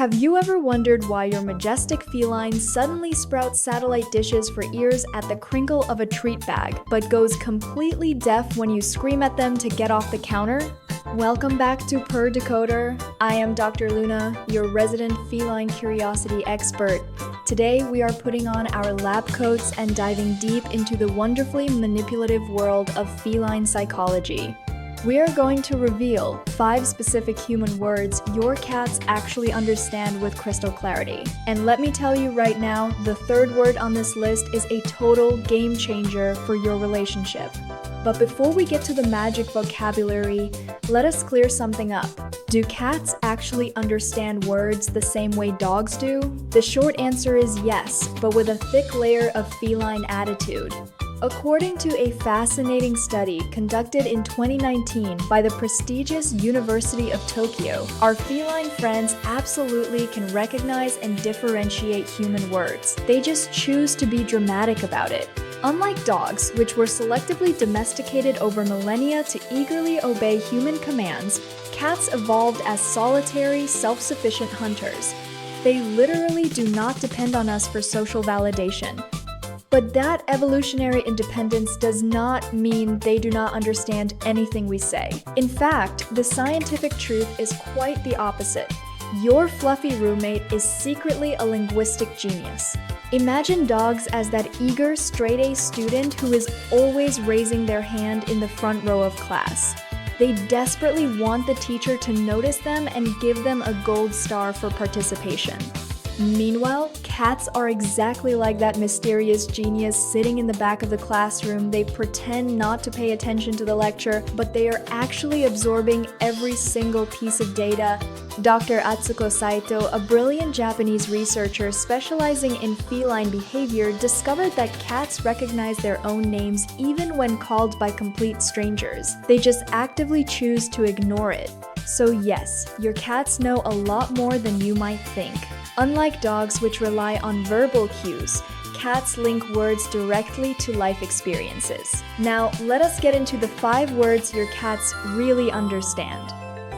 Have you ever wondered why your majestic feline suddenly sprouts satellite dishes for ears at the crinkle of a treat bag, but goes completely deaf when you scream at them to get off the counter? Welcome back to Purr Decoder. I am Dr. Luna, your resident feline curiosity expert. Today we are putting on our lab coats and diving deep into the wonderfully manipulative world of feline psychology. We are going to reveal 5 specific human words your cats actually understand with crystal clarity. And let me tell you right now, the third word on this list is a total game changer for your relationship. But before we get to the magic vocabulary, let us clear something up. Do cats actually understand words the same way dogs do? The short answer is yes, but with a thick layer of feline attitude. According to a fascinating study conducted in 2019 by the prestigious University of Tokyo, our feline friends absolutely can recognize and differentiate human words. They just choose to be dramatic about it. Unlike dogs, which were selectively domesticated over millennia to eagerly obey human commands, cats evolved as solitary, self-sufficient hunters. They literally do not depend on us for social validation. But that evolutionary independence does not mean they do not understand anything we say. In fact, the scientific truth is quite the opposite. Your fluffy roommate is secretly a linguistic genius. Imagine dogs as that eager, straight-A student who is always raising their hand in the front row of class. They desperately want the teacher to notice them and give them a gold star for participation. Meanwhile, cats are exactly like that mysterious genius sitting in the back of the classroom. They pretend not to pay attention to the lecture, but they are actually absorbing every single piece of data. Dr. Atsuko Saito, a brilliant Japanese researcher specializing in feline behavior, discovered that cats recognize their own names even when called by complete strangers. They just actively choose to ignore it. So yes, your cats know a lot more than you might think. Unlike dogs, which rely on verbal cues, cats link words directly to life experiences. Now, let us get into the 5 words your cats really understand.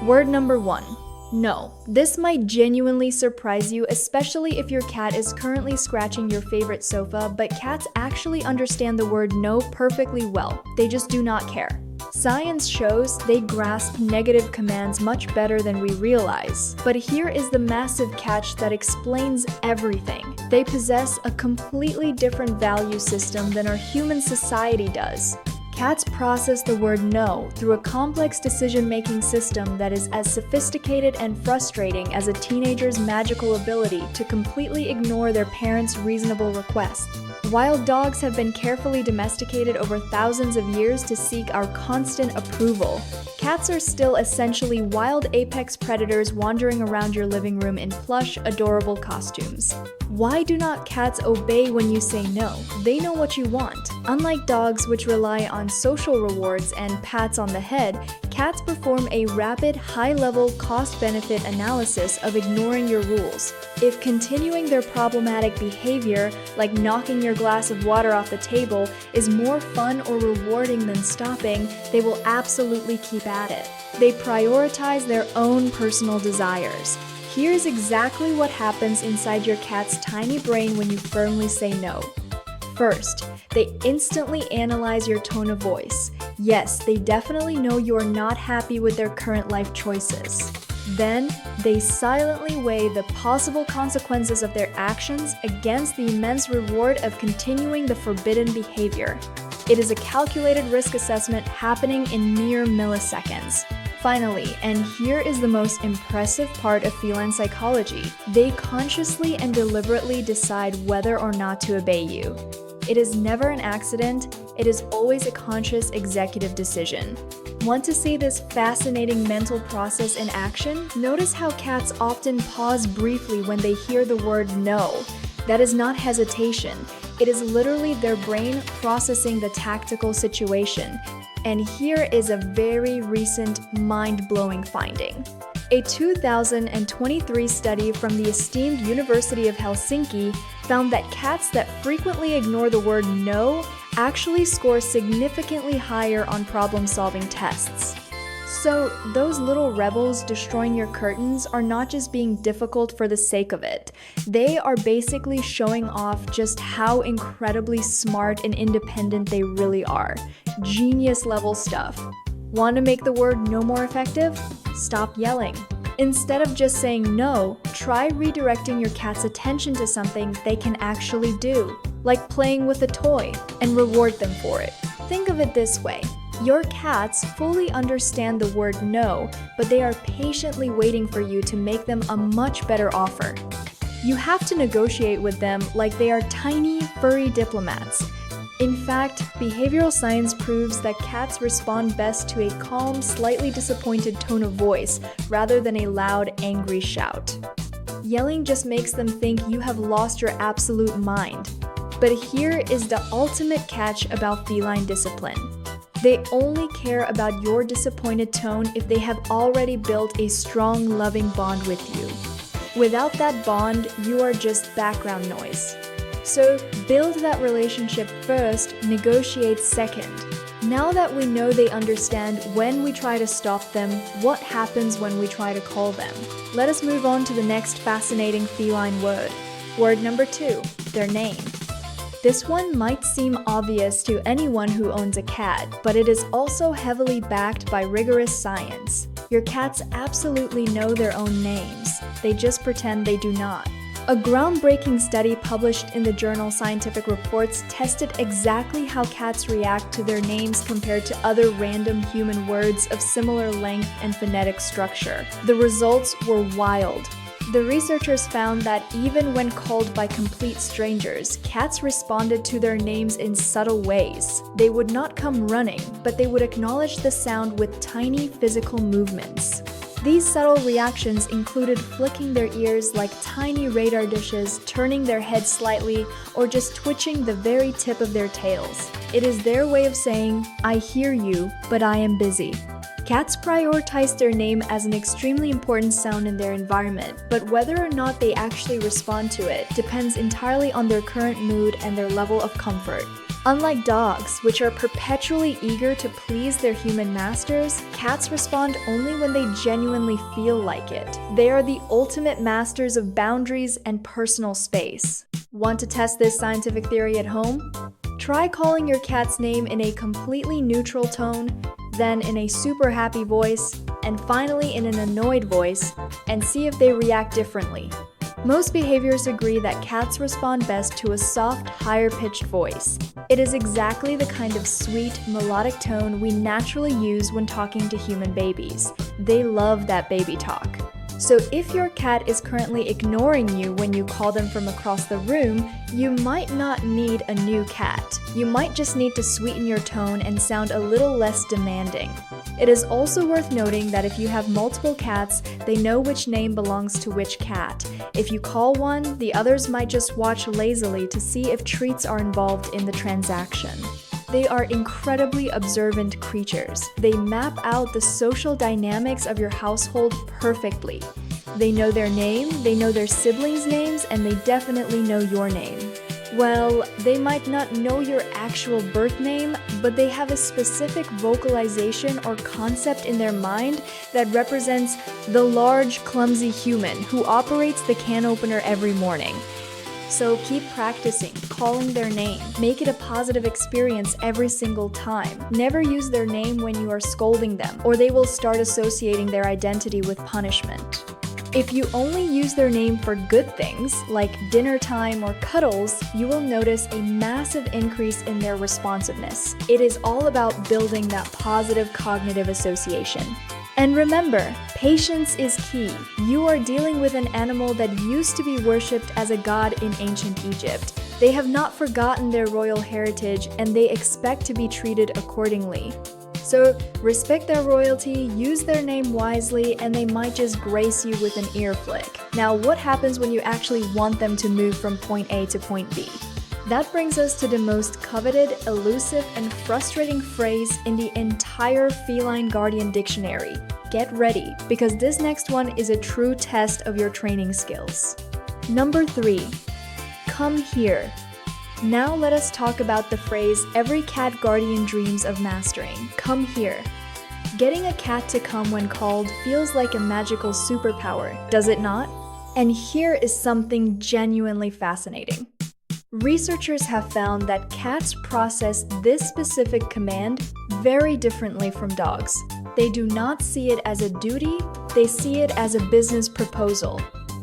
Word number 1. No. This might genuinely surprise you, especially if your cat is currently scratching your favorite sofa, but cats actually understand the word no perfectly well. They just do not care. Science shows they grasp negative commands much better than we realize. But here is the massive catch that explains everything. They possess a completely different value system than our human society does. Cats process the word no through a complex decision-making system that is as sophisticated and frustrating as a teenager's magical ability to completely ignore their parents' reasonable requests. While dogs have been carefully domesticated over thousands of years to seek our constant approval, cats are still essentially wild apex predators wandering around your living room in plush, adorable costumes. Why do not cats obey when you say no? They know what you want. Unlike dogs, which rely on social rewards and pats on the head, cats perform a rapid, high-level cost-benefit analysis of ignoring your rules. If continuing their problematic behavior, like knocking your glass of water off the table, is more fun or rewarding than stopping, they will absolutely keep at it. They prioritize their own personal desires. Here's exactly what happens inside your cat's tiny brain when you firmly say no. First, they instantly analyze your tone of voice. Yes, they definitely know you're not happy with their current life choices. Then, they silently weigh the possible consequences of their actions against the immense reward of continuing the forbidden behavior. It is a calculated risk assessment happening in mere milliseconds. Finally, and here is the most impressive part of feline psychology, they consciously and deliberately decide whether or not to obey you. It is never an accident, it is always a conscious executive decision. Want to see this fascinating mental process in action? Notice how cats often pause briefly when they hear the word no. That is not hesitation, it is literally their brain processing the tactical situation. And here is a very recent, mind-blowing finding. A 2023 study from the esteemed University of Helsinki found that cats that frequently ignore the word no actually score significantly higher on problem-solving tests. So, those little rebels destroying your curtains are not just being difficult for the sake of it. They are basically showing off just how incredibly smart and independent they really are. Genius level stuff. Want to make the word no more effective? Stop yelling. Instead of just saying no, try redirecting your cat's attention to something they can actually do, like playing with a toy, and reward them for it. Think of it this way. Your cats fully understand the word no, but they are patiently waiting for you to make them a much better offer. You have to negotiate with them like they are tiny, furry diplomats. In fact, behavioral science proves that cats respond best to a calm, slightly disappointed tone of voice rather than a loud, angry shout. Yelling just makes them think you have lost your absolute mind. But here is the ultimate catch about feline discipline. They only care about your disappointed tone if they have already built a strong, loving bond with you. Without that bond, you are just background noise. So build that relationship first, negotiate second. Now that we know they understand when we try to stop them, what happens when we try to call them? Let us move on to the next fascinating feline word. Word number 2, their name. This one might seem obvious to anyone who owns a cat, but it is also heavily backed by rigorous science. Your cats absolutely know their own names. They just pretend they do not. A groundbreaking study published in the journal Scientific Reports tested exactly how cats react to their names compared to other random human words of similar length and phonetic structure. The results were wild. The researchers found that even when called by complete strangers, cats responded to their names in subtle ways. They would not come running, but they would acknowledge the sound with tiny physical movements. These subtle reactions included flicking their ears like tiny radar dishes, turning their heads slightly, or just twitching the very tip of their tails. It is their way of saying, "I hear you, but I am busy." Cats prioritize their name as an extremely important sound in their environment, but whether or not they actually respond to it depends entirely on their current mood and their level of comfort. Unlike dogs, which are perpetually eager to please their human masters, cats respond only when they genuinely feel like it. They are the ultimate masters of boundaries and personal space. Want to test this scientific theory at home? Try calling your cat's name in a completely neutral tone, then in a super happy voice, and finally in an annoyed voice, and see if they react differently. Most behaviors agree that cats respond best to a soft, higher-pitched voice. It is exactly the kind of sweet, melodic tone we naturally use when talking to human babies. They love that baby talk. So if your cat is currently ignoring you when you call them from across the room, you might not need a new cat. You might just need to sweeten your tone and sound a little less demanding. It is also worth noting that if you have multiple cats, they know which name belongs to which cat. If you call one, the others might just watch lazily to see if treats are involved in the transaction. They are incredibly observant creatures. They map out the social dynamics of your household perfectly. They know their name, they know their siblings' names, and they definitely know your name. Well, they might not know your actual birth name, but they have a specific vocalization or concept in their mind that represents the large, clumsy human who operates the can opener every morning. So keep practicing, calling their name. Make it a positive experience every single time. Never use their name when you are scolding them, or they will start associating their identity with punishment. If you only use their name for good things, like dinner time or cuddles, you will notice a massive increase in their responsiveness. It is all about building that positive cognitive association. And remember, patience is key. You are dealing with an animal that used to be worshipped as a god in ancient Egypt. They have not forgotten their royal heritage, and they expect to be treated accordingly. So respect their royalty, use their name wisely, and they might just grace you with an ear flick. Now, what happens when you actually want them to move from point A to point B? That brings us to the most coveted, elusive, and frustrating phrase in the entire Feline Guardian Dictionary. Get ready, because this next one is a true test of your training skills. Number 3. Come here. Now let us talk about the phrase every cat guardian dreams of mastering. Come here. Getting a cat to come when called feels like a magical superpower, does it not? And here is something genuinely fascinating. Researchers have found that cats process this specific command very differently from dogs. They do not see it as a duty, they see it as a business proposal.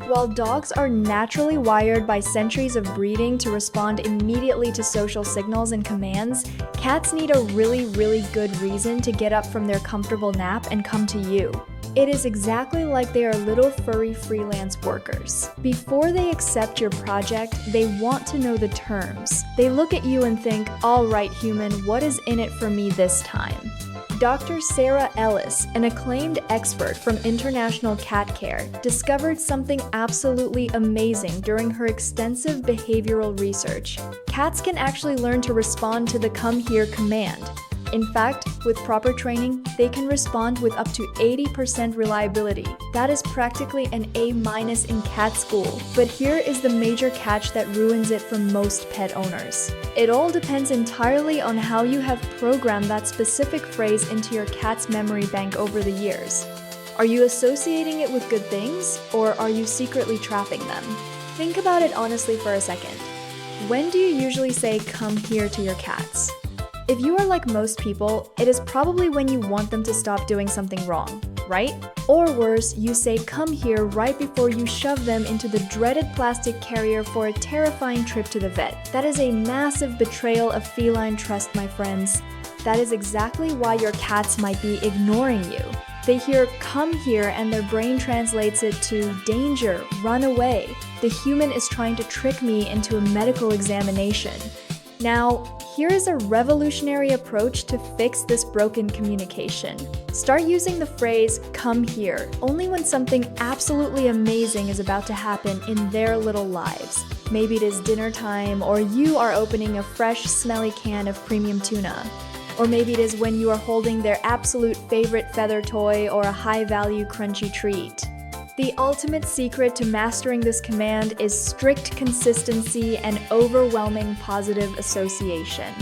While dogs are naturally wired by centuries of breeding to respond immediately to social signals and commands, cats need a really good reason to get up from their comfortable nap and come to you. It is exactly like they are little furry freelance workers. Before they accept your project, they want to know the terms. They look at you and think, all right, human, what is in it for me this time? Dr. Sarah Ellis, an acclaimed expert from International Cat Care, discovered something absolutely amazing during her extensive behavioral research. Cats can actually learn to respond to the "come here" command. In fact, with proper training, they can respond with up to 80% reliability. That is practically an A- in cat school. But here is the major catch that ruins it for most pet owners. It all depends entirely on how you have programmed that specific phrase into your cat's memory bank over the years. Are you associating it with good things, or are you secretly trapping them? Think about it honestly for a second. When do you usually say "come here" to your cats? If you are like most people, it is probably when you want them to stop doing something wrong, right? Or worse, you say "come here" right before you shove them into the dreaded plastic carrier for a terrifying trip to the vet. That is a massive betrayal of feline trust, my friends. That is exactly why your cats might be ignoring you. They hear "come here" and their brain translates it to danger, run away. The human is trying to trick me into a medical examination. Now, here is a revolutionary approach to fix this broken communication. Start using the phrase "come here" only when something absolutely amazing is about to happen in their little lives. Maybe it is dinner time, or you are opening a fresh, smelly can of premium tuna. Or maybe it is when you are holding their absolute favorite feather toy or a high-value crunchy treat. The ultimate secret to mastering this command is strict consistency and overwhelming positive association.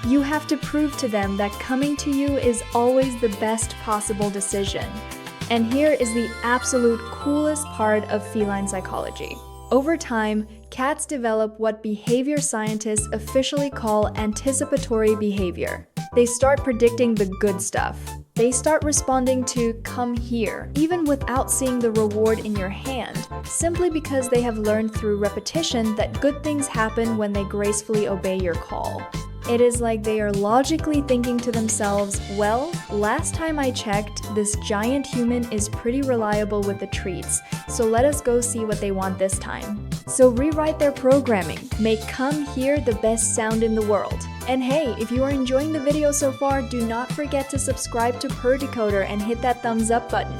You have to prove to them that coming to you is always the best possible decision. And here is the absolute coolest part of feline psychology. Over time, cats develop what behavior scientists officially call anticipatory behavior. They start predicting the good stuff. They start responding to "come here," even without seeing the reward in your hand, simply because they have learned through repetition that good things happen when they gracefully obey your call. It is like they are logically thinking to themselves, well, last time I checked, this giant human is pretty reliable with the treats, so let us go see what they want this time. So rewrite their programming, make "come here" the best sound in the world. And hey, if you are enjoying the video so far, do not forget to subscribe to Purr Decoder and hit that thumbs up button.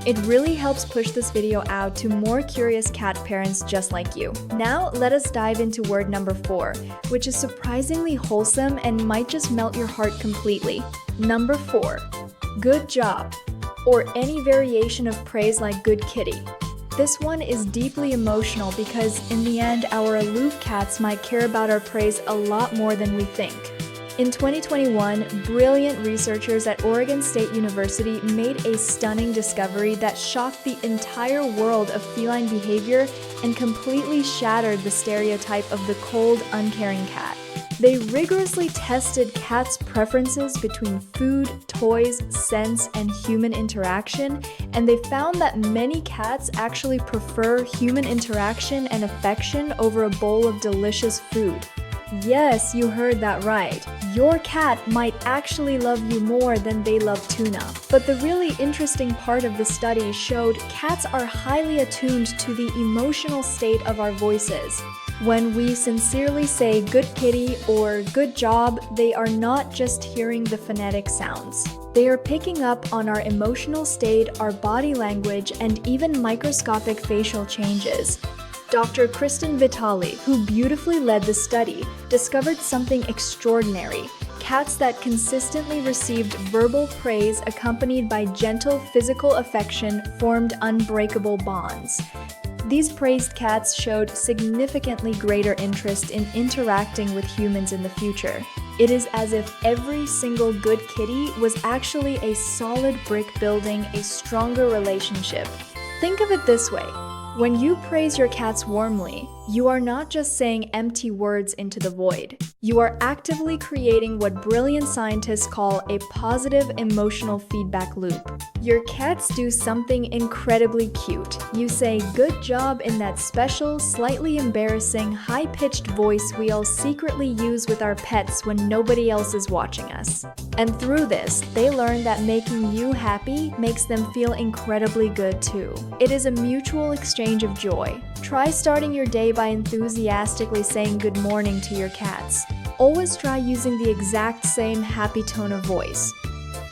It really helps push this video out to more curious cat parents just like you. Now, let us dive into word number 4, which is surprisingly wholesome and might just melt your heart completely. Number 4, good job, or any variation of praise like good kitty. This one is deeply emotional because in the end, our aloof cats might care about our praise a lot more than we think. In 2021, brilliant researchers at Oregon State University made a stunning discovery that shocked the entire world of feline behavior and completely shattered the stereotype of the cold, uncaring cat. They rigorously tested cats' preferences between food, toys, scents, and human interaction, and they found that many cats actually prefer human interaction and affection over a bowl of delicious food. Yes, you heard that right. Your cat might actually love you more than they love tuna. But the really interesting part of the study showed cats are highly attuned to the emotional state of our voices. When we sincerely say "good kitty" or "good job," they are not just hearing the phonetic sounds. They are picking up on our emotional state, our body language, and even microscopic facial changes. Dr. Kristen Vitale, who beautifully led the study, discovered something extraordinary. Cats that consistently received verbal praise accompanied by gentle physical affection formed unbreakable bonds. These praised cats showed significantly greater interest in interacting with humans in the future. It is as if every single good kitty was actually a solid brick building a stronger relationship. Think of it this way. When you praise your cats warmly, you are not just saying empty words into the void. You are actively creating what brilliant scientists call a positive emotional feedback loop. Your cats do something incredibly cute. You say "good job" in that special, slightly embarrassing, high-pitched voice we all secretly use with our pets when nobody else is watching us. And through this, they learn that making you happy makes them feel incredibly good too. It is a mutual exchange of joy. Try starting your day by enthusiastically saying good morning to your cats. Always try using the exact same happy tone of voice.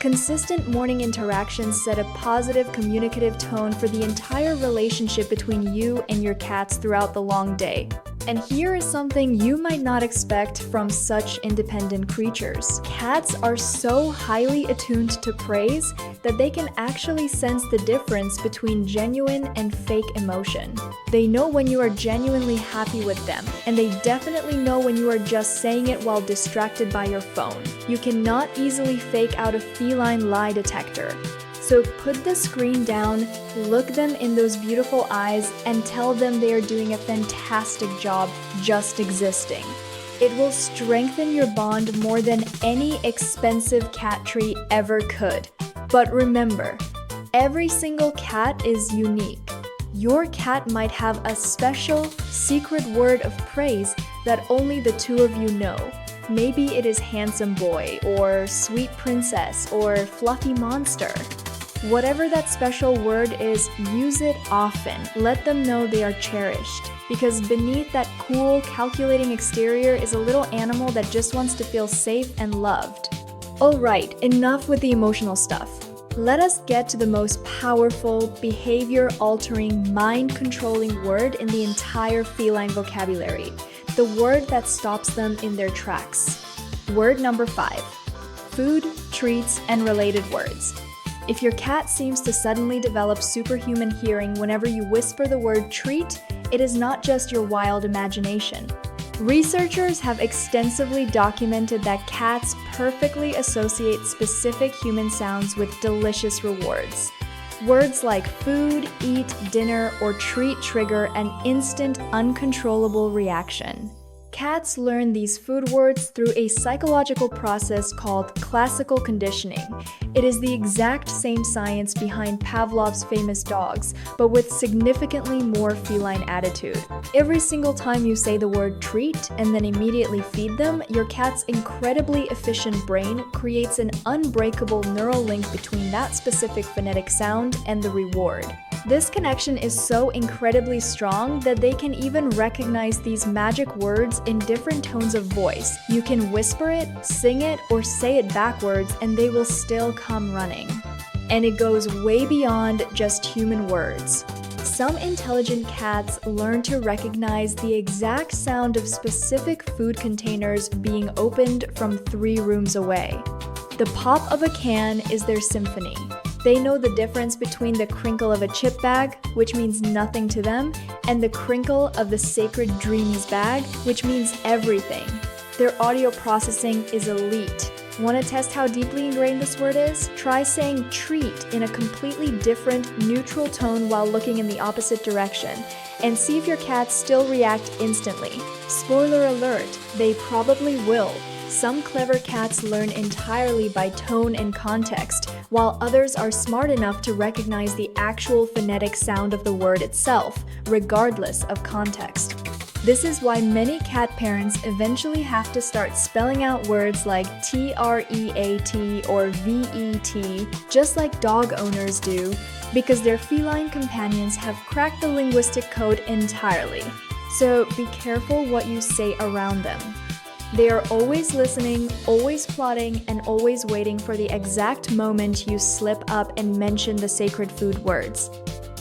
Consistent morning interactions set a positive communicative tone for the entire relationship between you and your cats throughout the long day. And here is something you might not expect from such independent creatures. Cats are so highly attuned to praise that they can actually sense the difference between genuine and fake emotion. They know when you are genuinely happy with them, and they definitely know when you are just saying it while distracted by your phone. You cannot easily fake out a feline lie detector. So put the screen down, look them in those beautiful eyes, and tell them they are doing a fantastic job just existing. It will strengthen your bond more than any expensive cat tree ever could. But remember, every single cat is unique. Your cat might have a special, secret word of praise that only the two of you know. Maybe it is handsome boy, or sweet princess, or fluffy monster. Whatever that special word is, use it often. Let them know they are cherished. Because beneath that cool, calculating exterior is a little animal that just wants to feel safe and loved. Alright, enough with the emotional stuff. Let us get to the most powerful, behavior-altering, mind-controlling word in the entire feline vocabulary. The word that stops them in their tracks. Word number 5. Food, treats, and related words. If your cat seems to suddenly develop superhuman hearing whenever you whisper the word treat, it is not just your wild imagination. Researchers have extensively documented that cats perfectly associate specific human sounds with delicious rewards. Words like food, eat, dinner, or treat trigger an instant, uncontrollable reaction. Cats learn these food words through a psychological process called classical conditioning. It is the exact same science behind Pavlov's famous dogs, but with significantly more feline attitude. Every single time you say the word treat and then immediately feed them, your cat's incredibly efficient brain creates an unbreakable neural link between that specific phonetic sound and the reward. This connection is so incredibly strong that they can even recognize these magic words in different tones of voice. You can whisper it, sing it, or say it backwards, and they will still come running. And it goes way beyond just human words. Some intelligent cats learn to recognize the exact sound of specific food containers being opened from 3 rooms away. The pop of a can is their symphony. They know the difference between the crinkle of a chip bag, which means nothing to them, and the crinkle of the sacred dreams bag, which means everything. Their audio processing is elite. Want to test how deeply ingrained this word is? Try saying treat in a completely different, neutral tone while looking in the opposite direction, and see if your cats still react instantly. Spoiler alert, they probably will. Some clever cats learn entirely by tone and context, while others are smart enough to recognize the actual phonetic sound of the word itself, regardless of context. This is why many cat parents eventually have to start spelling out words like TREAT or VET, just like dog owners do, because their feline companions have cracked the linguistic code entirely. So be careful what you say around them. They are always listening, always plotting, and always waiting for the exact moment you slip up and mention the sacred food words.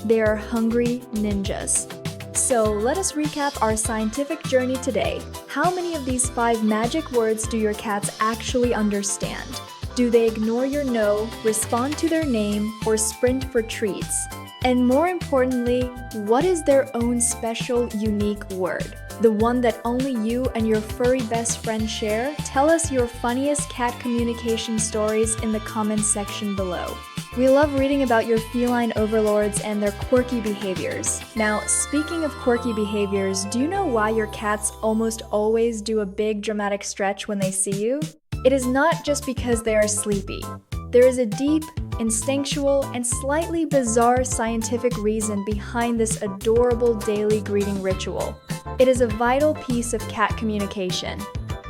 They are hungry ninjas. So let us recap our scientific journey today. How many of these 5 magic words do your cats actually understand? Do they ignore your no, respond to their name, or sprint for treats? And more importantly, what is their own special, unique word? The one that only you and your furry best friend share? Tell us your funniest cat communication stories in the comments section below. We love reading about your feline overlords and their quirky behaviors. Now, speaking of quirky behaviors, do you know why your cats almost always do a big dramatic stretch when they see you? It is not just because they are sleepy. There is a deep, instinctual, and slightly bizarre scientific reason behind this adorable daily greeting ritual. It is a vital piece of cat communication.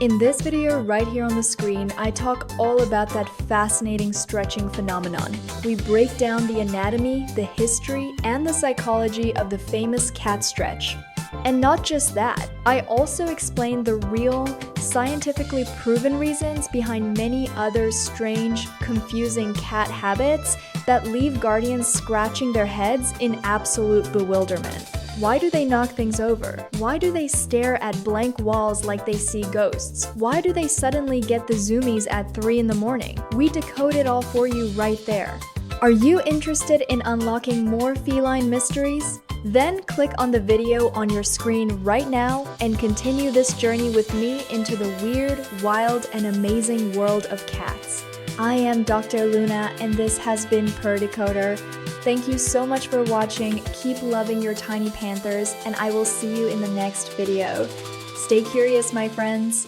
In this video right here on the screen, I talk all about that fascinating stretching phenomenon. We break down the anatomy, the history, and the psychology of the famous cat stretch. And not just that, I also explain the real, scientifically proven reasons behind many other strange, confusing cat habits that leave guardians scratching their heads in absolute bewilderment. Why do they knock things over? Why do they stare at blank walls like they see ghosts? Why do they suddenly get the zoomies at 3 in the morning? We decode it all for you right there. Are you interested in unlocking more feline mysteries? Then click on the video on your screen right now and continue this journey with me into the weird, wild, and amazing world of cats. I am Dr. Luna, and this has been Purr Decoder. Thank you so much for watching, keep loving your tiny panthers, and I will see you in the next video. Stay curious, my friends.